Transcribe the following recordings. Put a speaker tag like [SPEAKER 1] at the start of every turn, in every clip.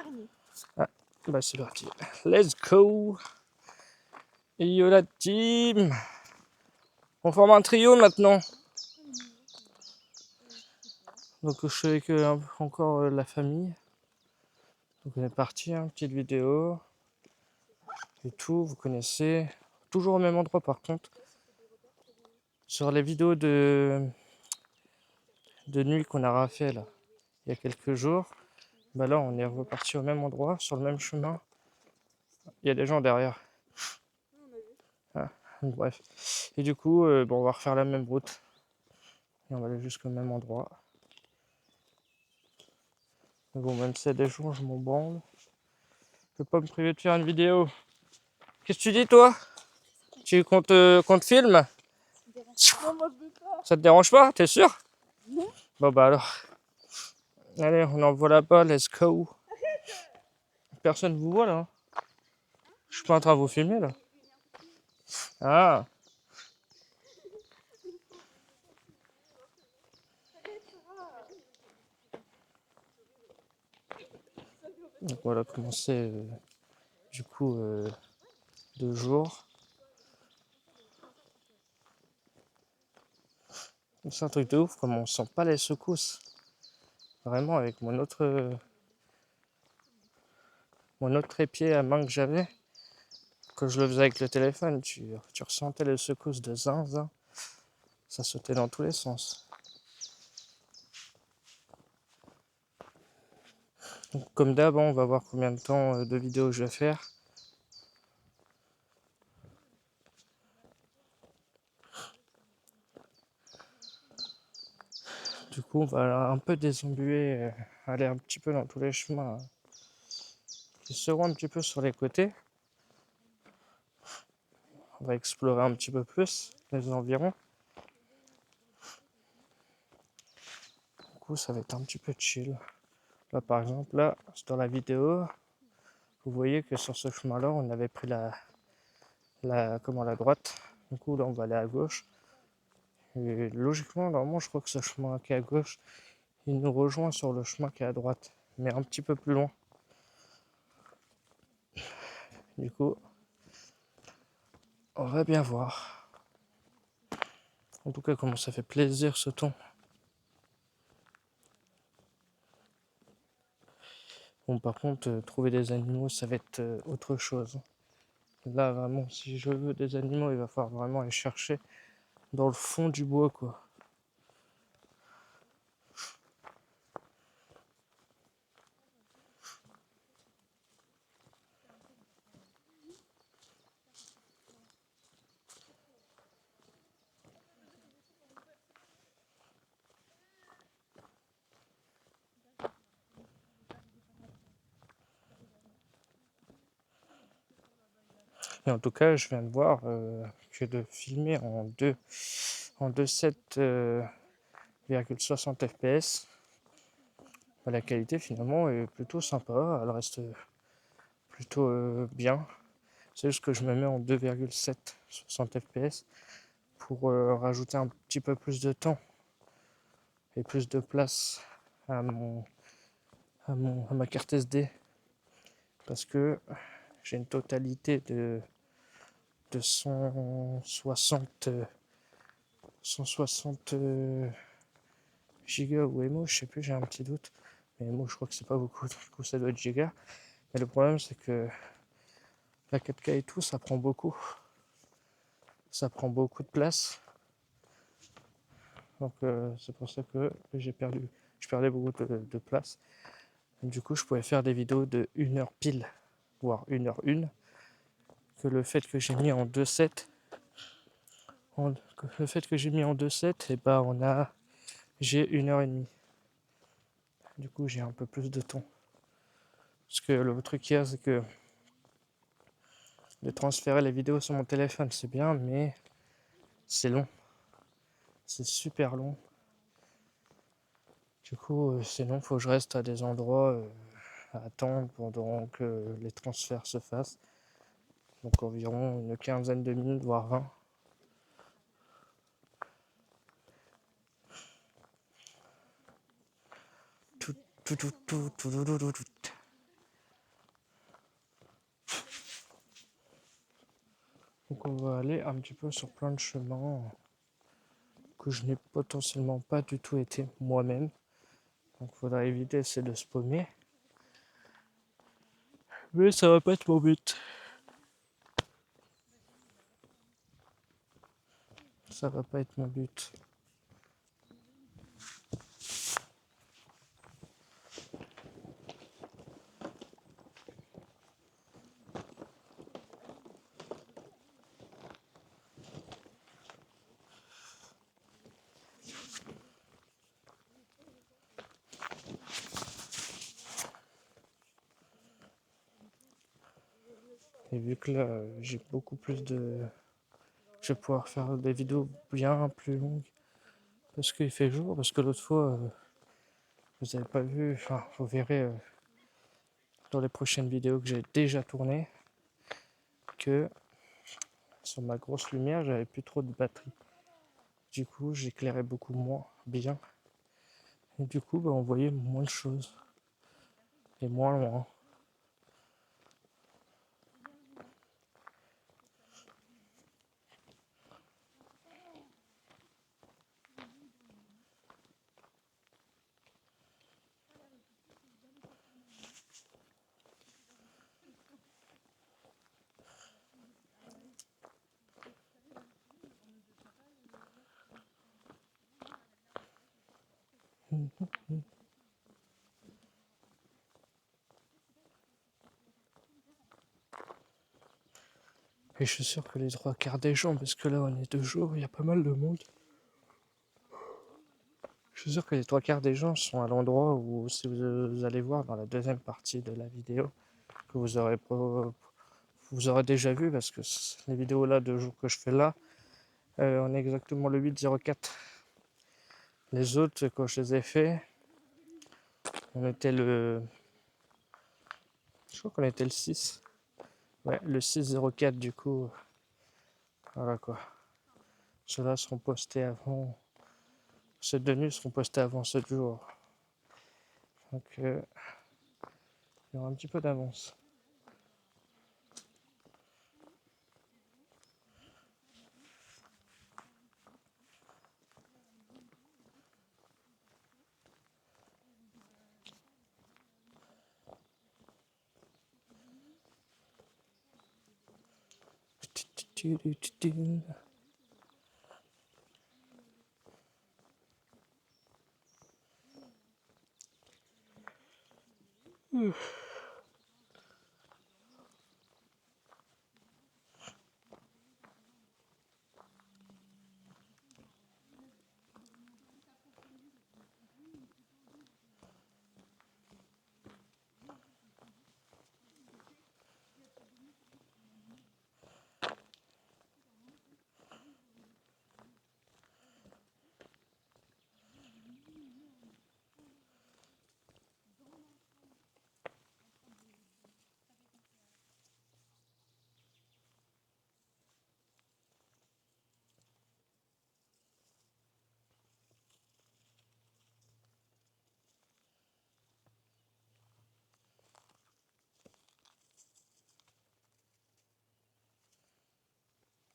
[SPEAKER 1] dernier.
[SPEAKER 2] Ah, bah c'est parti. Let's go. Et yo la team. On forme un trio maintenant. Donc je suis avec encore la famille. Donc on est parti, hein, petite vidéo. Et tout, vous connaissez. Toujours au même endroit par contre. Sur les vidéos de nuit qu'on a refait là, il y a quelques jours. Bah là on est reparti au même endroit, sur le même chemin. Il y a des gens derrière. Ah, bref. Et du coup, bon, on va refaire la même route. Et on va aller jusqu'au même endroit. Mais bon, même si y a des jours, je m'en branle. Je peux pas me priver de faire une vidéo. Qu'est-ce que tu dis, toi? Tu qu'on te filme?
[SPEAKER 1] Non, moi je veux pas.
[SPEAKER 2] Ça te dérange pas? T'es sûr?
[SPEAKER 1] Non.
[SPEAKER 2] Bon, bah alors. Allez, on envoie là-bas, let's go. Personne vous voit là, hein. Je suis pas en train de vous filmer là. Ah, donc voilà, commencer du coup 2 jours. C'est un truc de ouf, comme on sent pas les secousses. Vraiment, avec mon autre trépied à main que j'avais, quand je le faisais avec le téléphone, tu ressentais les secousses de zinzin. Ça sautait dans tous les sens. Donc, comme d'hab, on va voir combien de temps de vidéo je vais faire. Du coup, on va un peu désambuler, aller un petit peu dans tous les chemins qui seront un petit peu sur les côtés. On va explorer un petit peu plus les environs. Du coup, ça va être un petit peu chill. Là, par exemple, là, dans la vidéo, vous voyez que sur ce chemin-là, on avait pris la droite. Du coup, là, on va aller à gauche. Et logiquement, normalement, je crois que ce chemin qui est à gauche, il nous rejoint sur le chemin qui est à droite, mais un petit peu plus loin. Du coup, on va bien voir. En tout cas, comment ça fait plaisir ce ton. Bon, par contre, trouver des animaux, ça va être autre chose. Là, vraiment, si je veux des animaux, il va falloir vraiment les chercher dans le fond du bois, quoi. Et en tout cas, je viens de voir que de filmer en 2.7,60 fps, la qualité finalement est plutôt sympa, elle reste plutôt bien. C'est juste que je me mets en 2,760 fps pour rajouter un petit peu plus de temps et plus de place à ma carte SD, parce que j'ai une totalité de 160 giga ou MO, je sais plus, j'ai un petit doute. Mais MO, je crois que c'est pas beaucoup, du coup ça doit être giga. Mais le problème, c'est que la 4K et tout, ça prend beaucoup. Ça prend beaucoup de place. Donc c'est pour ça que je perdais beaucoup de place. Du coup, je pouvais faire des vidéos de 1 heure pile, voire 1h01. Que le fait que j'ai mis en 2.7, et bah j'ai 1h30. Du coup, j'ai un peu plus de temps. Parce que le truc qu'il y a, c'est que de transférer les vidéos sur mon téléphone, c'est bien, mais c'est long. C'est super long. Du coup, sinon, il faut que je reste à des endroits à attendre pendant que les transferts se fassent. Donc environ une quinzaine de minutes, voire 20. Tout. Donc on va aller un petit peu sur plein de chemins que je n'ai potentiellement pas du tout été moi-même. Donc il faudra éviter de se paumer. Mais ça va pas être mon but. Ça va pas être mon but. Et vu que là, j'ai beaucoup plus de... Je vais pouvoir faire des vidéos bien plus longues. Parce qu'il fait jour, parce que l'autre fois, vous n'avez pas vu, enfin, vous verrez dans les prochaines vidéos que j'ai déjà tournées, que sur ma grosse lumière, j'avais plus trop de batterie. Du coup, j'éclairais beaucoup moins bien. Et du coup, on voyait moins de choses. Et moins loin. Et je suis sûr que les trois quarts des gens, parce que là on est 2 jours, il y a pas mal de monde. Je suis sûr que les trois quarts des gens sont à l'endroit où, si vous allez voir dans la deuxième partie de la vidéo, que vous aurez déjà vu, parce que les vidéos là, 2 jours que je fais là, on est exactement le 8-04. Les autres, quand je les ai fait, on était le... Je crois qu'on était le 6. Ouais, le 6-04 du coup. Voilà quoi. Ceux-là seront postés avant. Ceux de nuit seront postés avant 7 jours. Donc il y aura un petit peu d'avance.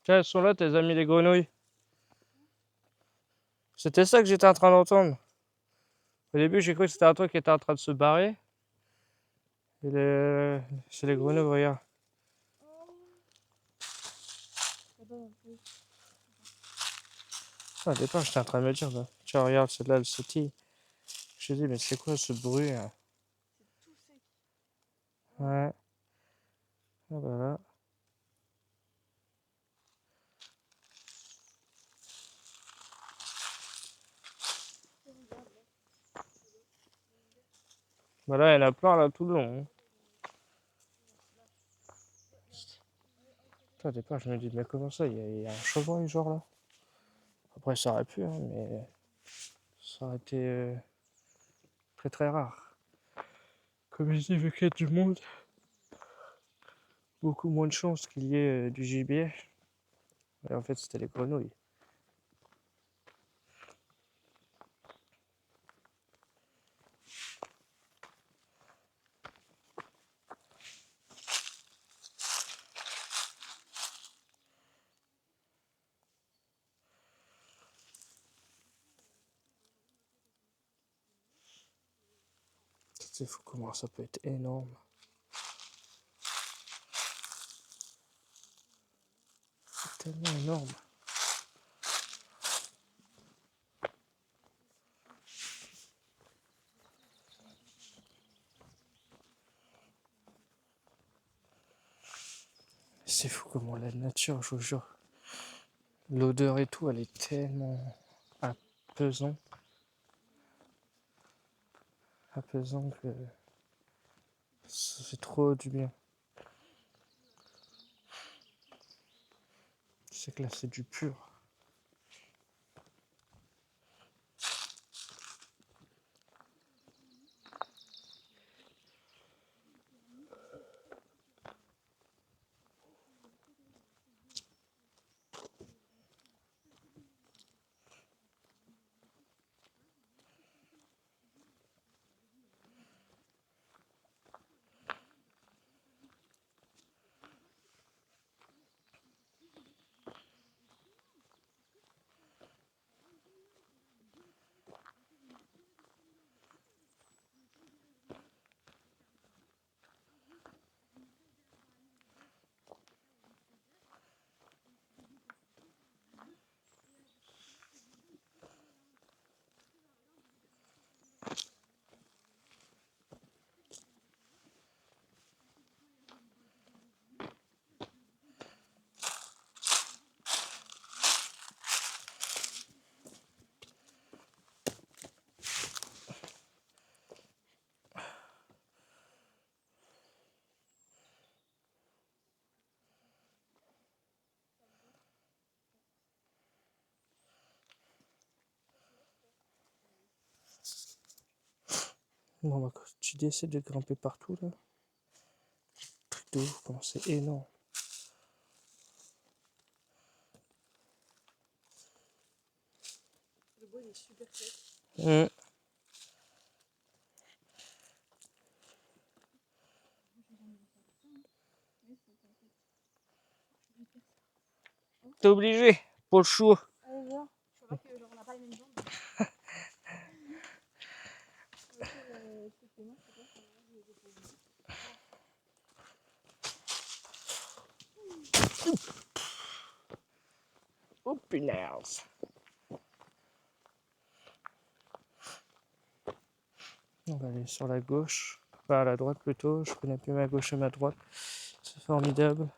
[SPEAKER 2] Tiens, elles sont là, tes amis les grenouilles. C'était ça que j'étais en train d'entendre. Au début, j'ai cru que c'était un truc qui était en train de se barrer. Et c'est les grenouilles, regarde. Ah, au départ, j'étais en train de me dire, bah, tiens, regarde, celle-là, elle sautille. Je me dis, mais c'est quoi ce bruit hein?
[SPEAKER 1] C'est tout sec.
[SPEAKER 2] Ouais. Ah bah là. Bah là, il y en a plein là tout le long. Hein. Putain, au départ, je me dis, mais comment ça, il y a un chevreuil genre là? Après, ça aurait pu, hein, mais ça aurait été très très rare. Comme je dis, vu qu'il y a du monde, beaucoup moins de chances qu'il y ait du gibier. Et en fait, c'était les grenouilles. C'est fou comment ça peut être énorme. C'est tellement énorme. C'est fou comment la nature, je vous jure. L'odeur et tout, elle est tellement apaisante. Apaisant que ça fait trop du bien. C'est que là, c'est du pur. Bon, on va continuer, essayer de grimper partout là. Truc de ouf, comment c'est énorme.
[SPEAKER 1] Le bois il est super sec.
[SPEAKER 2] T'es obligé, pour le chou.
[SPEAKER 1] Allez, viens. Je vois que genre, on n'a pas les mêmes jambes.
[SPEAKER 2] Oh punaise. On va aller sur la gauche, enfin à la droite plutôt. Je connais plus ma gauche et ma droite. C'est formidable.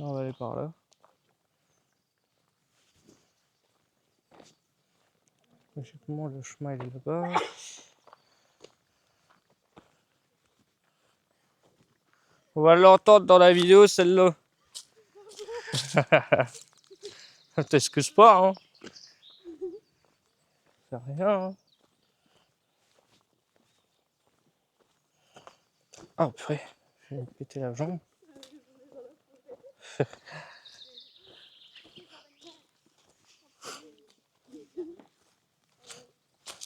[SPEAKER 2] On va aller par là. Logiquement, le chemin il est là-bas. On va l'entendre dans la vidéo, celle-là. T'excuses pas, hein. C'est rien, hein. Ah, purée. Je vais me péter la jambe.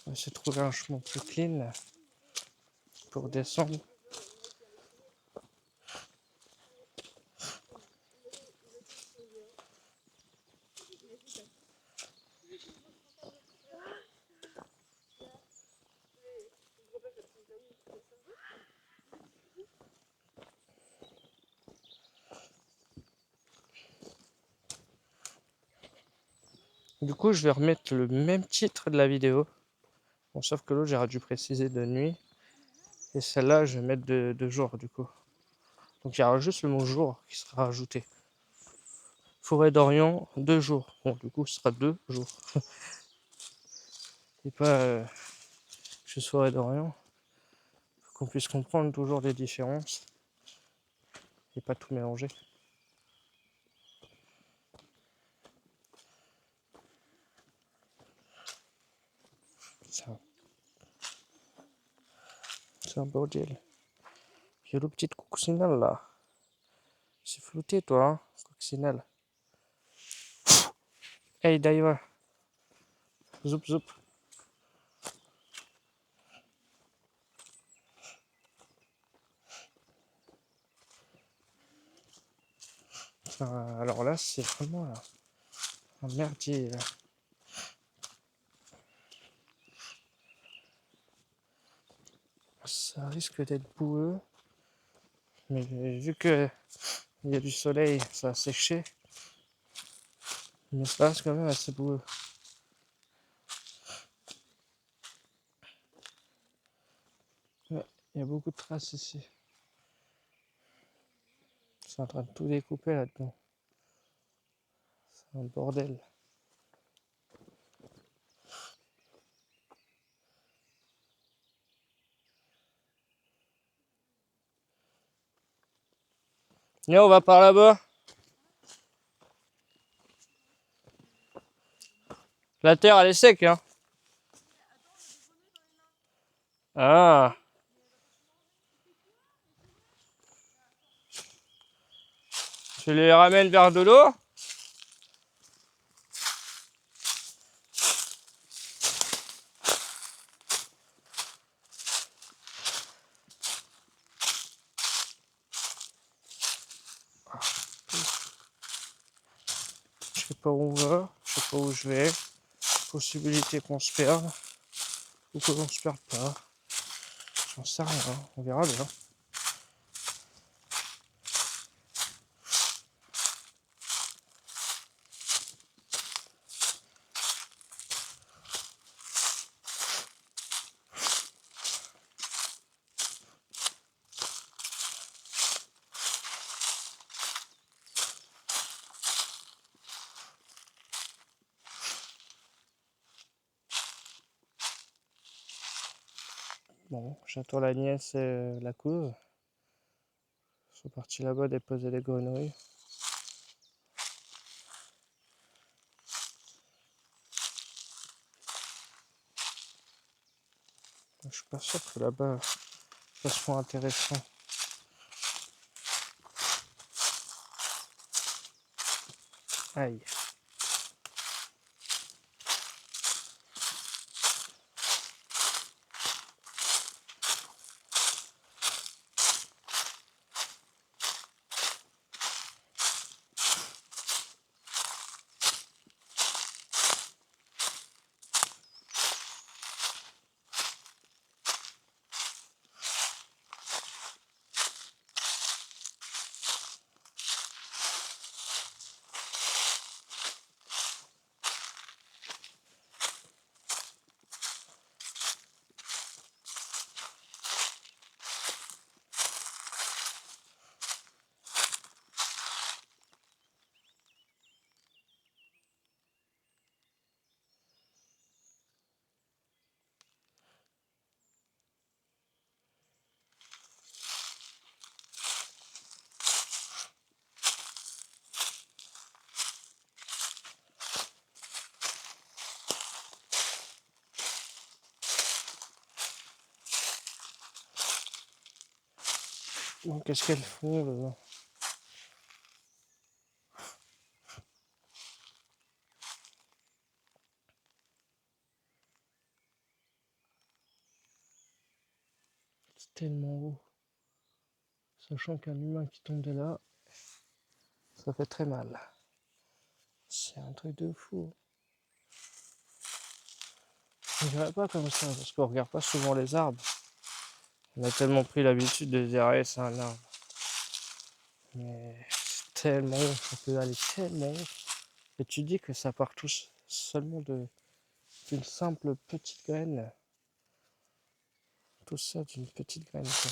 [SPEAKER 2] On va essayer de trouver un chemin plus clean pour descendre. Du coup, je vais remettre le même titre de la vidéo. Bon, sauf que l'autre, j'aurais dû préciser de nuit. Et celle-là, je vais mettre de jour, du coup. Donc, il y aura juste le mot jour qui sera rajouté. Forêt d'Orient, 2 jours. Bon, du coup, ce sera 2 jours. Et pas juste Forêt d'Orient. Faut qu'on puisse comprendre toujours les différences. Et pas tout mélanger. C'est un bordel. Il y a le petit coussinelle là. flouté, toi, hein, coccinelle. Hey, Daiva. Zoup, zoup. Alors là, c'est vraiment un merdier. Là. Ça risque d'être boueux. Mais vu que il y a du soleil, ça a séché. Mais ça reste quand même assez boueux. Ouais, il y a beaucoup de traces ici. Ils sont en train de tout découper là-dedans. C'est un bordel. Viens, on va par là-bas. La terre, elle est sec, hein. Ah. Je les ramène vers de l'eau. Je sais pas où on va, je sais pas où je vais. Possibilité qu'on se perde ou que l'on se perde pas. J'en sais rien, on verra bien. Bon, j'attends la nièce et la couve. Ils sont partis là-bas déposer des grenouilles. Je suis pas sûr que là-bas ça soit intéressant. Aïe. Bon, qu'est-ce qu'elles font là? C'est tellement haut. Sachant qu'un humain qui tombe de là, ça fait très mal. C'est un truc de fou. On dirait pas comme ça, parce qu'on regarde pas souvent les arbres. On a tellement pris l'habitude de dire hey, c'est un arbre. Mais c'est tellement haut, ça peut aller tellement haut. Et tu dis que ça part tous seulement d'une simple petite graine. Tout ça d'une petite graine. Quoi.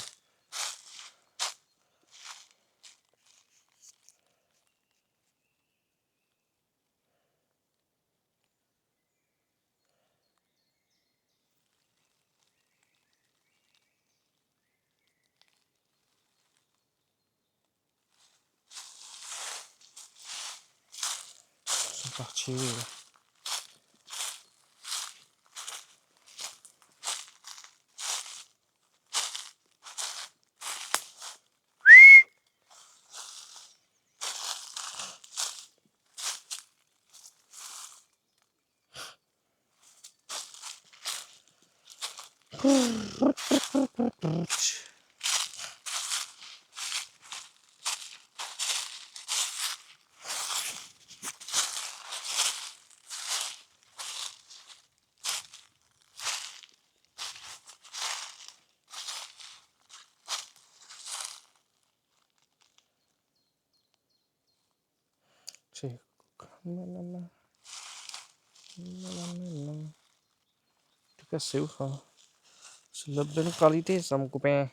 [SPEAKER 2] Ils sont partis. En tout cas, c'est ouf, hein. C'est de la bonne qualité, ça, mon copain.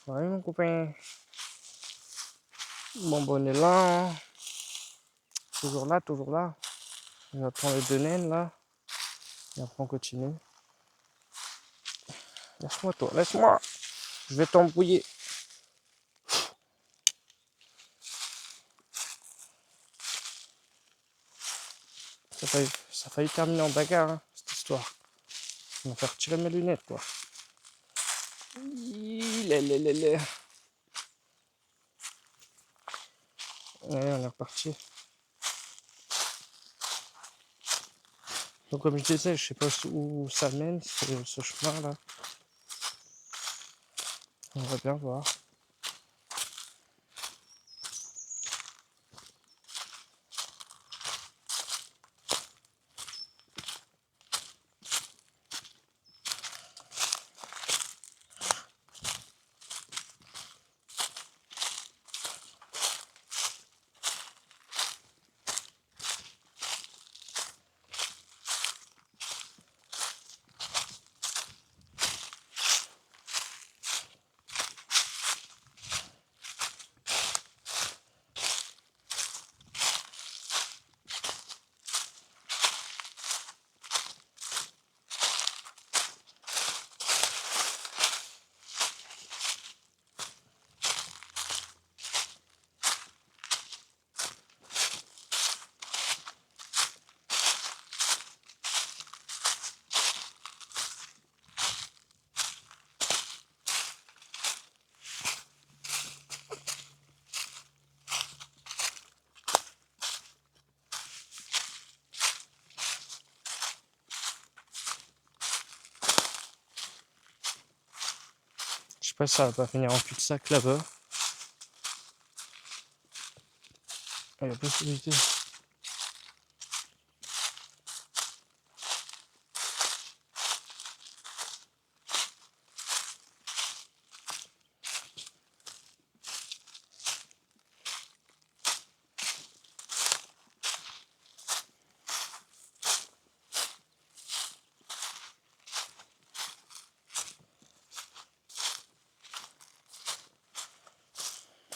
[SPEAKER 2] Ouais, mon copain. Bon, bon, on est là, hein. Toujours là, toujours là. On attend les deux naines, là. Et après, on continue. Laisse-moi, toi, laisse-moi. Je vais t'embrouiller. Ça a failli terminer en bagarre, hein, cette histoire. On va faire retirer mes lunettes, quoi. Allez, on est reparti. Donc, comme je disais, je sais pas où ça mène, ce chemin-là. On va bien voir. Je sais pas si ça va pas finir en cul-de-sac là-bas. Il y a possibilité.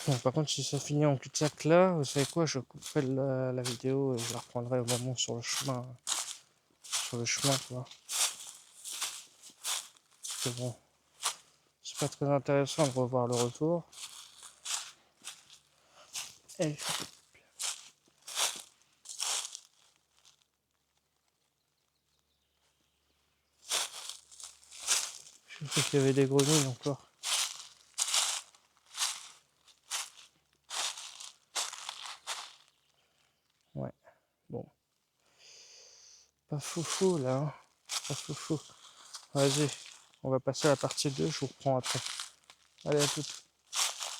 [SPEAKER 2] Bon, par contre, si ça finit en cul-de-sac là, vous savez quoi, je couperai la vidéo et je la reprendrai au moment sur le chemin. Sur le chemin, quoi. Parce que bon, c'est pas très intéressant de revoir le retour. Et je sais qu'il y avait des grenouilles encore. Ouais, bon. Pas foufou là, hein. Pas foufou. Vas-y, on va passer à la partie 2, je vous reprends après. Allez, à tout.